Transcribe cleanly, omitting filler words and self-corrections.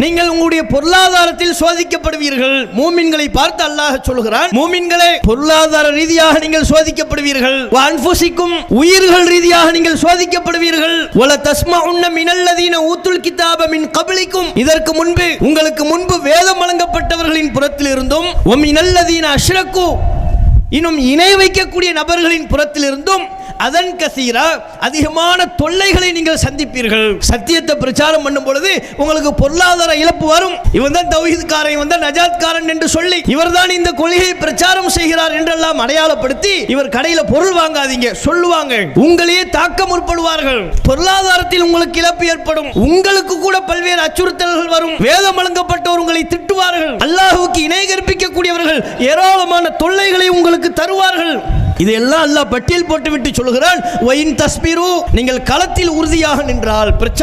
நீங்கள் உங்களுடைய பொருளாதாரத்தில் சோதிக்கப்படுவீர்கள். மூமின்களை பார்த்து அல்லாஹ் சொல்கிறான், மூமின்களே பொருளாதார ரீதியாக நீங்கள் சோதிக்கப்படுவீர்கள். அன்ஃபுசிக்கும் உயிர்கள் ரீதியாக நீங்கள் சோதிக்கப்படுவீர்கள். வல தஸ்மஉன்ன மினல்லதீன ஊத்துல் கிதாப மின் கப்லிக்கும் இதற்கு முன்பு உங்களுக்கு முன்பு வேதம் வழங்கப்பட்டவர்களின் புறத்தில் இருந்தும் வ மினல்லதீன அஷ்ரகு இன்னும் இணை வைக்கக்கூடிய நபர்களின் புறத்தில் இருந்தும் அதன் கசீரா அதிகமான தொல்லைகளை நீங்கள் சந்திப்பீர்கள். சத்தியத்தை பிரச்சாரம் பண்ணும் பொழுது உங்களுக்கு பொருளாதார இழப்பு வரும். இவன் தான் தௌஹீத்காரன், இவன் தான் நஜாத்காரன் என்று சொல்லி இவர்தான் இந்த கொள்கையை பிரச்சாரம் செய்கிறார் என்றெல்லாம் அடையாளப்படுத்தி இவர் கடையில பொருள் வாங்காதீங்க சொல்லுவாங்க. உங்களையே தாக்க முற்படுவார்கள். பொருளாதாரத்தில் உங்களுக்கு இழப்பு ஏற்படும். உங்களுக்கு கூட பல்வேறு அச்சுறுத்தல்கள் வரும். வேதம் வழங்கப்பட்டோர் உங்களை திட்டுவார்கள். அல்லாஹ்வுக்கு இணை கற்பிக்கக்கூடியவர்கள் ஏராளமான தொல்லைகளை உங்களுக்கு தருவார்கள். இதெல்லாம் அல்லாஹ் பட்டியல் போட்டுவிட்டு சொல்கிறான், நீங்கள் களத்தில் உறுதியாக நின்றால்